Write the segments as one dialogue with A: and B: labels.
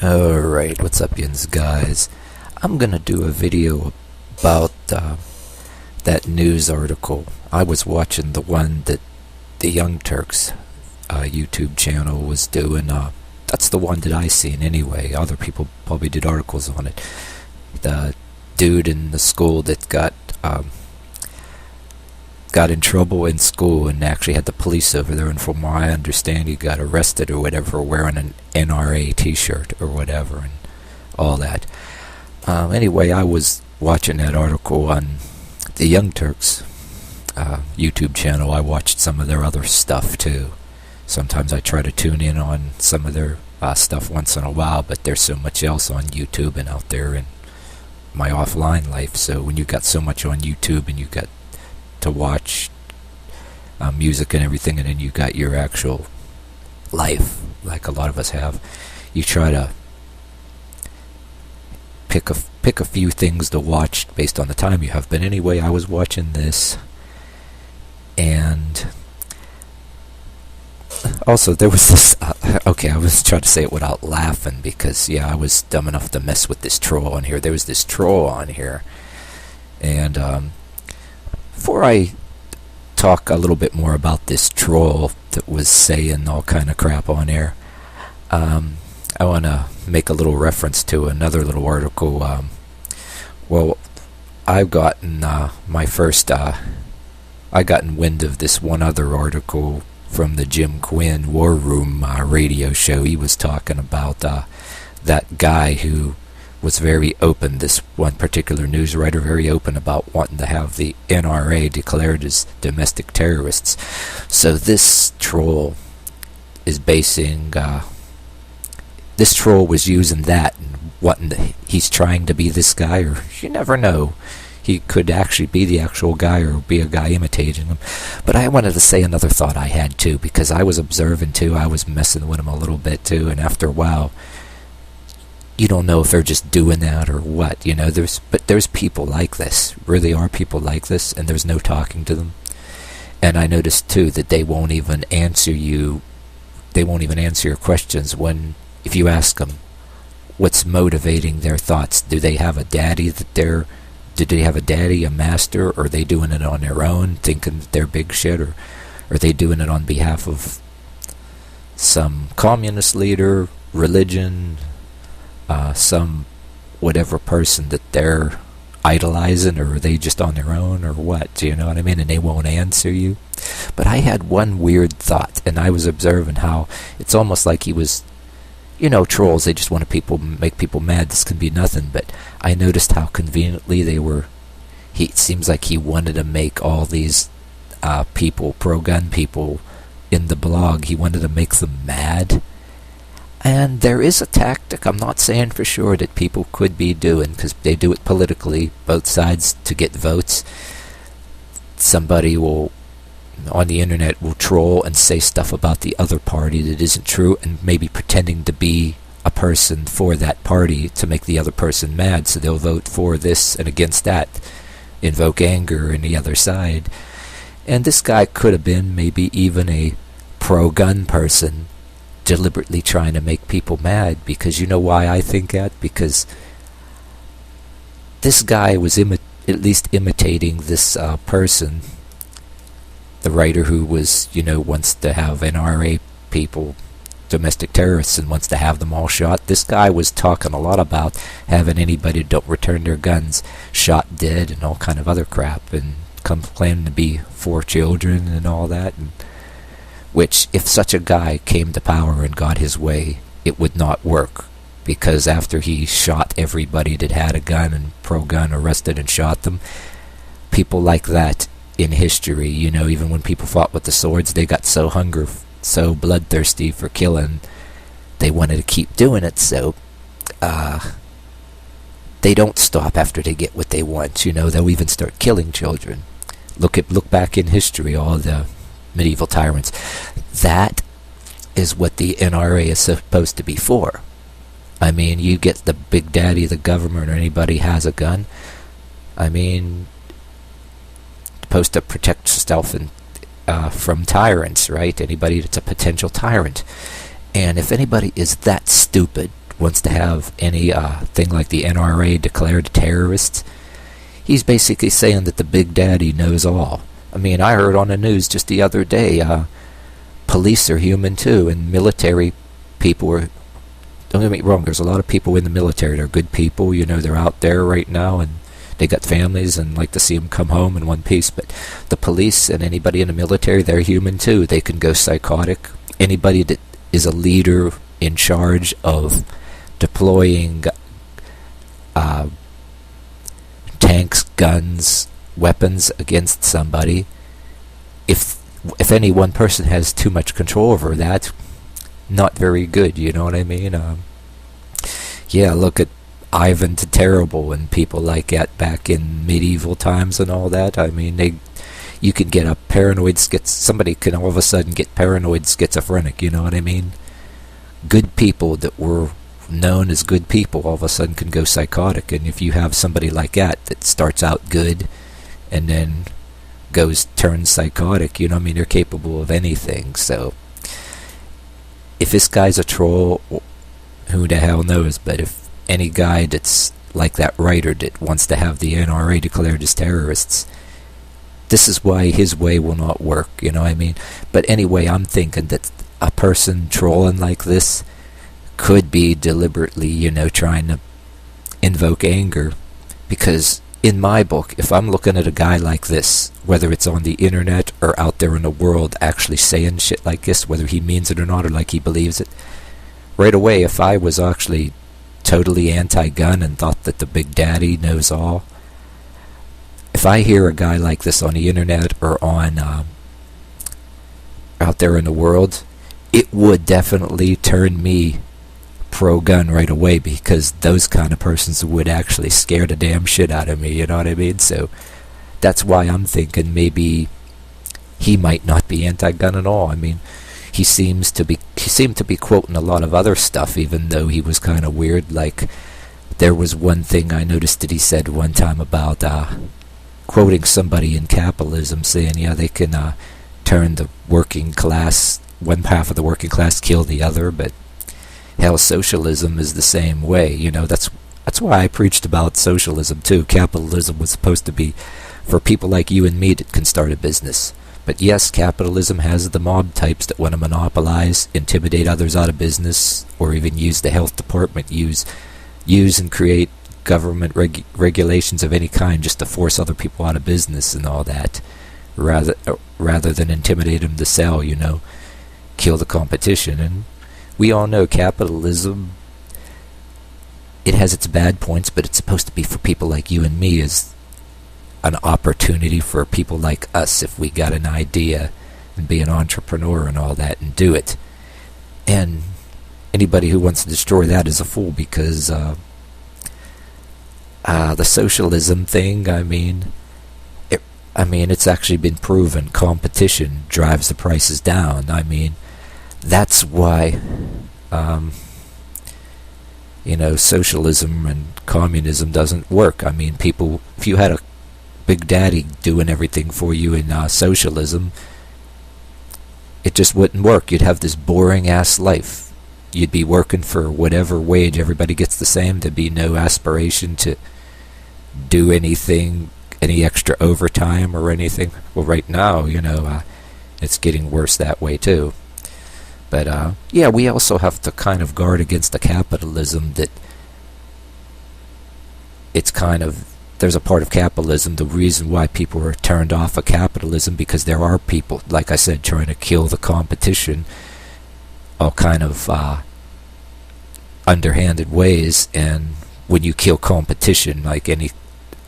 A: Alright, what's up yins guys? I'm gonna do a video about that news article. I was watching the one that the Young Turks YouTube channel was doing. That's the one that I seen anyway. Other people probably did articles on it. The dude in the school that got in trouble in school and actually had the police over there, and from what I understand he got arrested or whatever wearing an N.R.A. t-shirt or whatever and all that. Anyway, I was watching that article on the Young Turks YouTube channel. I watched some of their other stuff too. Sometimes I try to tune in on some of their stuff once in a while, but there's so much else on YouTube and out there in my offline life. So when you got so much on YouTube and you got to watch music and everything, and then you got your actual life like a lot of us have, you try to pick a few things to watch based on the time you have. But anyway, I was watching this, and also there was this okay, I was trying to say it without laughing because yeah, I was dumb enough to mess with this troll on here. There was this troll on here, and before I talk a little bit more about this troll that was saying all kind of crap on air, I want to make a little reference to another little article. Well, I've gotten my first, I gotten wind of this one other article from the Jim Quinn War Room radio show. He was talking about that guy who was very open, this one particular news writer, very open about wanting to have the N.R.A. declared as domestic terrorists. So this troll is basing, this troll was using that and wanting to, he's trying to be this guy, or you never know. He could actually be the actual guy or be a guy imitating him. But I wanted to say another thought I had too, because I was observing too, I was messing with him a little bit too, and after a while, you don't know if they're just doing that or what, you know. There's people like this. Really are people like this, and there's no talking to them. And I noticed too that they won't even answer you. They won't even answer your questions when, if you ask them what's motivating their thoughts. Do they have a daddy that they're? Did they have a daddy, a master, or are they doing it on their own, thinking that they're big shit, or are they doing it on behalf of some communist leader, religion? Some whatever person that they're idolizing, or are they just on their own, or what? Do you know what I mean? And they won't answer you. But I had one weird thought, and I was observing how it's almost like he was, you know, trolls, they just want to make people mad. This can be nothing. But I noticed how conveniently they were, it seems like he wanted to make all these people, pro-gun people in the blog, he wanted to make them mad. And there is a tactic, I'm not saying for sure, that people could be doing, because they do it politically, both sides, to get votes. Somebody will, on the internet, will troll and say stuff about the other party that isn't true, and maybe pretending to be a person for that party to make the other person mad, so they'll vote for this and against that, invoke anger in the other side. And this guy could have been maybe even a pro-gun person, deliberately trying to make people mad. Because you know why I think that? Because this guy was at least imitating this person, the writer who was, you know, wants to have N.R.A. people, domestic terrorists, and wants to have them all shot. This guy was talking a lot about having anybody who don't return their guns shot dead and all kind of other crap, and claiming to be for children and all that. And which, if such a guy came to power and got his way, it would not work. Because after he shot everybody that had a gun and pro-gun, arrested and shot them, people like that in history, you know, even when people fought with the swords, they got so hungry, so bloodthirsty for killing, they wanted to keep doing it. So they don't stop after they get what they want, you know. They'll even start killing children. Look back in history, all the medieval tyrants. That is what the N.R.A. is supposed to be for. I mean, you get the big daddy of the government, or anybody has a gun. I mean, supposed to protect yourself from tyrants, right? Anybody that's a potential tyrant. And if anybody is that stupid wants to have any thing like the N.R.A. declared terrorists, he's basically saying that the Big Daddy knows all. I mean, I heard on the news just the other day, police are human too, and military people are... Don't get me wrong, there's a lot of people in the military that are good people, you know, they're out there right now, and they got families and like to see them come home in one piece, but the police and anybody in the military, they're human too. They can go psychotic. Anybody that is a leader in charge of deploying tanks, guns, weapons against somebody, if any one person has too much control over that, not very good, you know what I mean? Yeah, look at Ivan the Terrible and people like that back in medieval times and all that. I mean, you can get a paranoid somebody can all of a sudden get paranoid schizophrenic, you know what I mean? Good people that were known as good people all of a sudden can go psychotic, and if you have somebody like that starts out good and then turns psychotic, you know what I mean, they're capable of anything. So if this guy's a troll, who the hell knows, but if any guy that's like that writer that wants to have the N.R.A. declared as terrorists, this is why his way will not work, you know what I mean? But anyway, I'm thinking that a person trolling like this could be deliberately, you know, trying to invoke anger, because in my book, if I'm looking at a guy like this, whether it's on the internet or out there in the world actually saying shit like this, whether he means it or not, or like he believes it, right away, if I was actually totally anti-gun and thought that the Big Daddy knows all, if I hear a guy like this on the internet or on out there in the world, it would definitely turn me pro-gun right away, because those kind of persons would actually scare the damn shit out of me, you know what I mean? So that's why I'm thinking maybe he might not be anti-gun at all. I mean, he seemed to be quoting a lot of other stuff, even though he was kind of weird. Like, there was one thing I noticed that he said one time about quoting somebody in capitalism, saying, yeah, they can turn the working class, one half of the working class, kill the other, but hell, socialism is the same way, you know. That's why I preached about socialism too. Capitalism was supposed to be for people like you and me that can start a business. But yes, capitalism has the mob types that want to monopolize, intimidate others out of business, or even use the health department, use and create government regulations of any kind just to force other people out of business and all that, rather than intimidate them to sell, you know, kill the competition. And we all know capitalism, it has its bad points, but it's supposed to be for people like you and me, as an opportunity for people like us, if we got an idea and be an entrepreneur and all that and do it. And anybody who wants to destroy that is a fool, because the socialism thing, I mean, it's actually been proven competition drives the prices down. I mean, that's why, you know, socialism and communism doesn't work. I mean, people, if you had a Big Daddy doing everything for you in socialism, it just wouldn't work. You'd have this boring-ass life. You'd be working for whatever wage, everybody gets the same. There'd be no aspiration to do anything, any extra overtime or anything. Well, right now, you know, it's getting worse that way too. But yeah, we also have to kind of guard against the capitalism that it's kind of, there's a part of capitalism, the reason why people are turned off of capitalism, because there are people, like I said, trying to kill the competition, all kind of underhanded ways. And when you kill competition, like any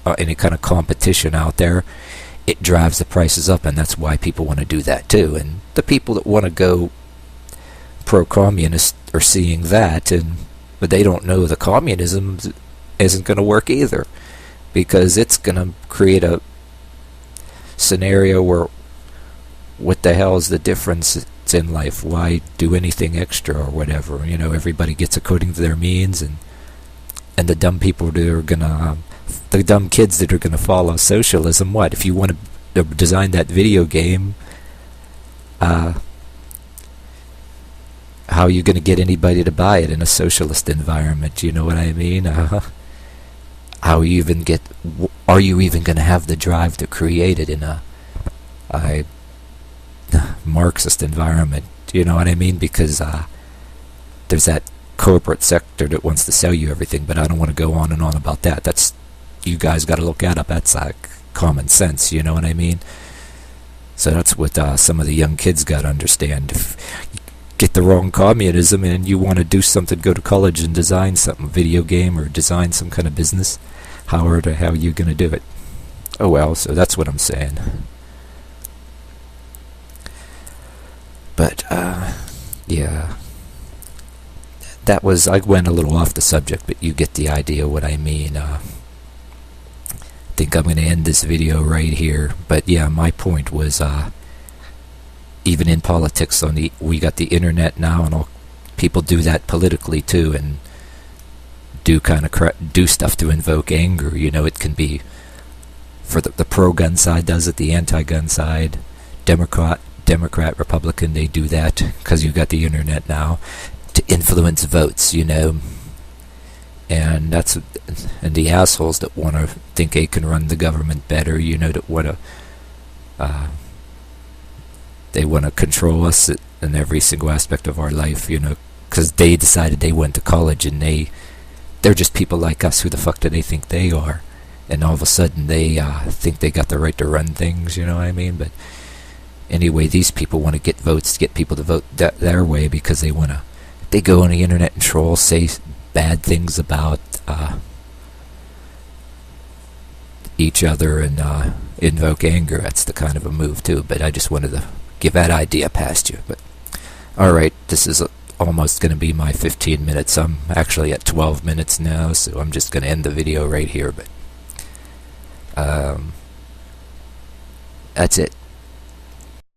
A: kind of competition out there, it drives the prices up, and that's why people want to do that too. And the people that want to go pro-communist are seeing that, but they don't know the communism isn't going to work either, because it's going to create a scenario where, what the hell is the difference in life? Why do anything extra or whatever? You know, everybody gets according to their means, and the dumb people that are gonna, the dumb kids that are gonna follow socialism. What if you want to design that video game? how are you going to get anybody to buy it in a socialist environment? You know what I mean? How you even get? Are you even going to have the drive to create it in a Marxist environment? You know what I mean? Because there's that corporate sector that wants to sell you everything, but I don't want to go on and on about that. That's, you guys got to look at up. That's like common sense. You know what I mean? So that's what some of the young kids got to understand. If you get the wrong communism and you want to do something, go to college and design something, video game, or design some kind of business, how are you going to do it? Oh well, so that's what I'm saying. But, yeah. That was, I went a little off the subject, but you get the idea what I mean. I think I'm going to end this video right here. But yeah, my point was, even in politics, we got the internet now, and people do that politically too, and do stuff to invoke anger. You know, it can be for the pro-gun side does it, the anti-gun side, Democrat, Republican, they do that because you got the internet now to influence votes, you know. And the assholes that want to think they can run the government better, you know, that want to they want to control us in every single aspect of our life, you know, because they decided they went to college, and they're just people like us. Who the fuck do they think they are? And all of a sudden they think they got the right to run things, you know what I mean? But anyway, these people want to get votes, to get people to vote their way, because they go on the internet and troll, say bad things about each other, and invoke anger. That's the kind of a move too. But I just wanted to give that idea past you. But alright, this is almost going to be my 15 minutes. I'm actually at 12 minutes now, so I'm just going to end the video right here. But that's it.